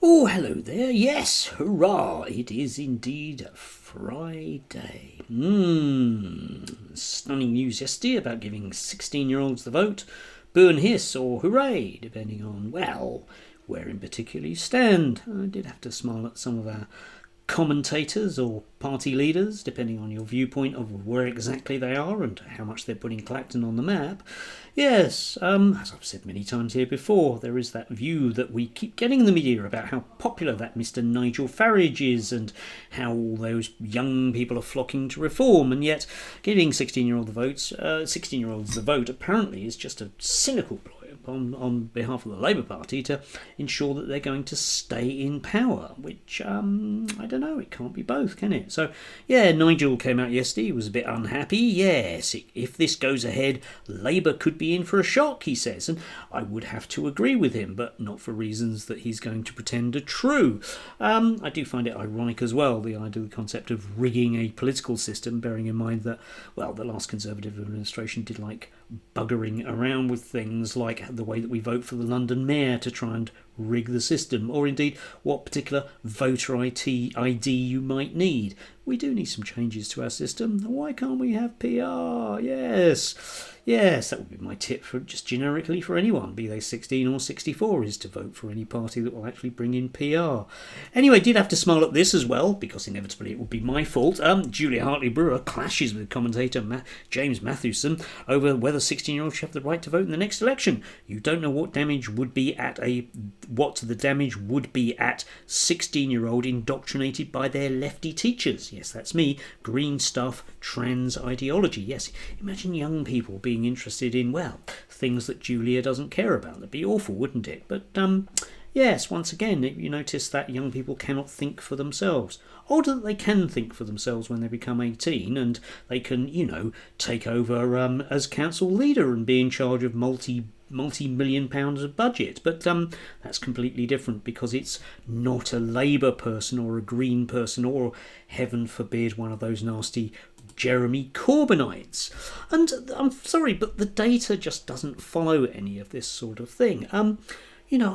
Oh, hello there. Yes, hurrah! It is indeed Friday. Stunning news yesterday about giving 16-year-olds the vote. Boo and hiss or hooray, depending on, well, where in particular you stand. I did have to smile at some of our commentators or party leaders, depending on your viewpoint of where exactly they are and how much they're putting Clacton on the map. Yes, as I've said many times here before, there is that view that we keep getting in the media about how popular that Mr. Nigel Farage is and how all those young people are flocking to reform, and yet giving 16-year-olds the vote apparently is just a cynical ploy on behalf of the Labour Party to ensure that they're going to stay in power, which, I don't know, it can't be both, can it? So, yeah, Nigel came out yesterday, he was a bit unhappy. Yes, if this goes ahead, Labour could be in for a shock, he says, and I would have to agree with him, but not for reasons that he's going to pretend are true. I do find it ironic as well, the idea, the concept of rigging a political system, bearing in mind that, well, the last Conservative administration did like buggering around with things like the way that we vote for the London mayor to try and rig the system, or indeed what particular voter ID you might need. We do need some changes to our system. Why can't we have PR? Yes, that would be my tip for just generically for anyone, be they 16 or 64, is to vote for any party that will actually bring in PR. Anyway, did have to smile at this as well, because inevitably it would be my fault. Julia Hartley-Brewer clashes with commentator James Mathewson over whether 16-year-olds should have the right to vote in the next election. You don't know what the damage would be at 16-year-old indoctrinated by their lefty teachers. Yes, that's me. Green stuff, trans ideology. Yes, imagine young people being interested in, well, things that Julia doesn't care about. That'd be awful, wouldn't it? But, yes, once again, you notice that young people cannot think for themselves. Or that they can think for themselves when they become 18 and they can, take over as council leader and be in charge of multi-million pounds of budget, but that's completely different because it's not a Labour person or a Green person or, heaven forbid, one of those nasty Jeremy Corbynites. And I'm sorry, but the data just doesn't follow any of this sort of thing. I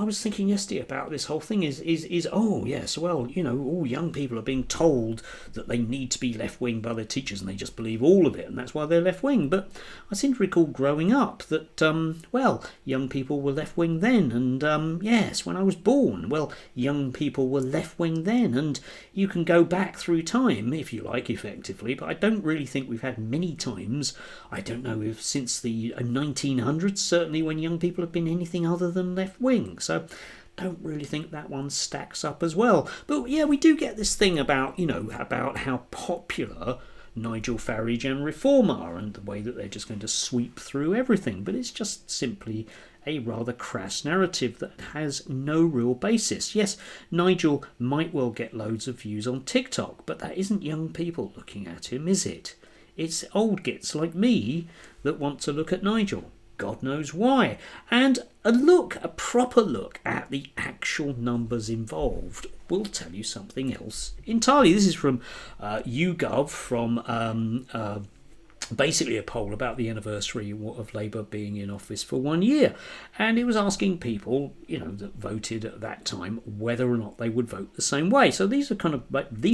was thinking yesterday about this whole thing all young people are being told that they need to be left-wing by their teachers and they just believe all of it and that's why they're left-wing. But I seem to recall growing up that, young people were left-wing then and, when I was born, young people were left-wing then and you can go back through time, if you like, effectively, but I don't really think we've had many times, I don't know if since the 1900s, certainly when young people have been anything other than left-wing. So don't really think that one stacks up as well. But yeah, we do get this thing about how popular Nigel Farage and Reform are and the way that they're just going to sweep through everything. But it's just simply a rather crass narrative that has no real basis. Yes, Nigel might well get loads of views on TikTok, but that isn't young people looking at him, is it? It's old gits like me that want to look at Nigel. God knows why. And a proper look at the actual numbers involved will tell you something else entirely. This is from YouGov, from basically a poll about the anniversary of Labour being in office for 1 year, and it was asking people that voted at that time whether or not they would vote the same way. So these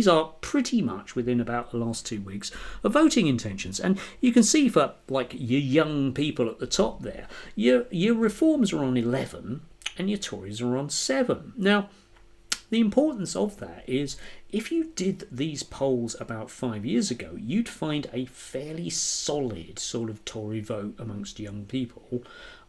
are pretty much within about the last 2 weeks of voting intentions, and you can see for like your young people at the top there, your Reforms are on 11 and your Tories are on 7. Now the importance of that is if you did these polls about 5 years ago, you'd find a fairly solid sort of Tory vote amongst young people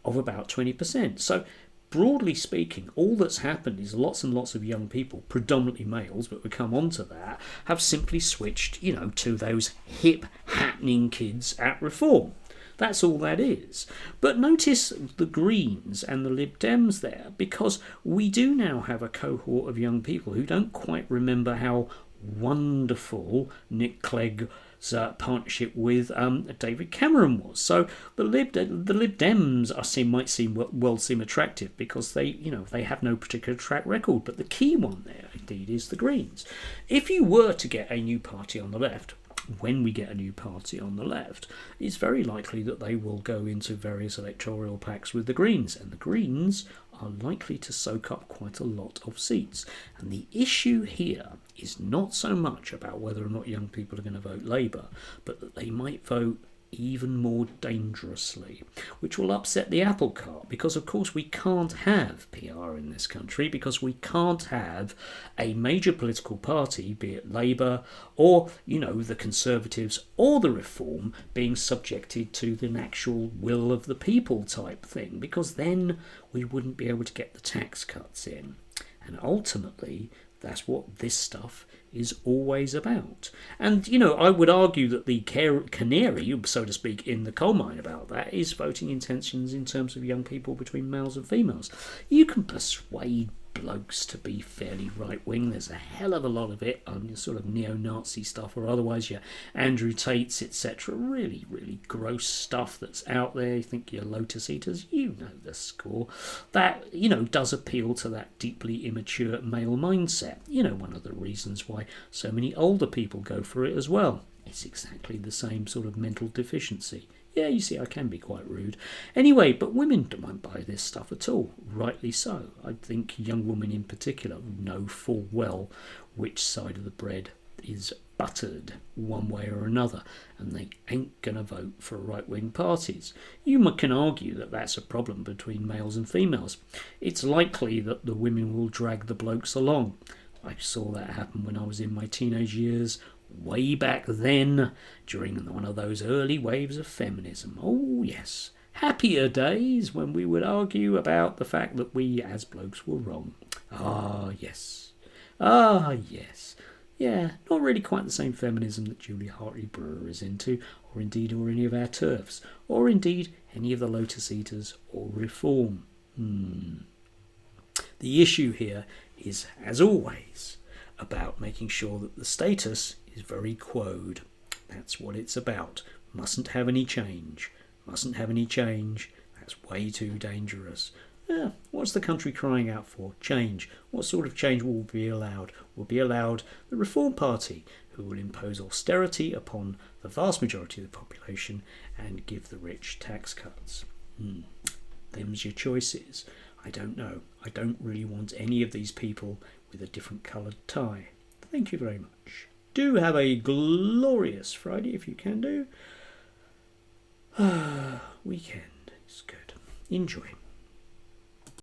of about 20%. So broadly speaking, all that's happened is lots and lots of young people, predominantly males, but we come on to that, have simply switched, to those hip happening kids at Reform. That's all that is. But notice the Greens and the Lib Dems there, because we do now have a cohort of young people who don't quite remember how wonderful Nick Clegg's partnership with David Cameron was. So the Lib Dems might seem attractive because they have no particular track record. But the key one there indeed is the Greens. If you were to get a new party on the left, when we get a new party on the left, it's very likely that they will go into various electoral pacts with the Greens, and the Greens are likely to soak up quite a lot of seats. And the issue here is not so much about whether or not young people are going to vote Labour, but that they might vote even more dangerously, which will upset the apple cart, because of course we can't have PR in this country, because we can't have a major political party, be it Labour or the Conservatives or the Reform, being subjected to the actual will of the people type thing, because then we wouldn't be able to get the tax cuts in. And ultimately that's what this stuff is always about. And, I would argue that the canary, so to speak, in the coal mine about that is voting intentions in terms of young people between males and females. You can persuade blokes to be fairly right-wing. There's a hell of a lot of it on your sort of neo-Nazi stuff, or otherwise your Andrew Tates, etc. Really, really gross stuff that's out there. You think your Lotus Eaters, the score. That, does appeal to that deeply immature male mindset. One of the reasons why so many older people go for it as well. It's exactly the same sort of mental deficiency. Yeah, you see, I can be quite rude. Anyway, but women don't buy this stuff at all, rightly so. I think young women in particular know full well which side of the bread is buttered one way or another, and they ain't going to vote for right-wing parties. You can argue that that's a problem between males and females. It's likely that the women will drag the blokes along. I saw that happen when I was in my teenage years, way back then, during one of those early waves of feminism. Oh yes, happier days when we would argue about the fact that we as blokes were wrong. Ah yes. Yeah, not really quite the same feminism that Julie Hartley-Brewer is into, or any of our TERFs, or indeed any of the Lotus Eaters or Reform. The issue here is, as always, about making sure that the status is very quoed. That's what it's about. Mustn't have any change. That's way too dangerous. What's the country crying out for? Change. What sort of change will be allowed? Will be allowed the Reform Party, who will impose austerity upon the vast majority of the population and give the rich tax cuts. Them's your choices. I don't know. I don't really want any of these people with a different coloured tie. Thank you very much. Do have a glorious Friday if you can do. Weekend is good. Enjoy.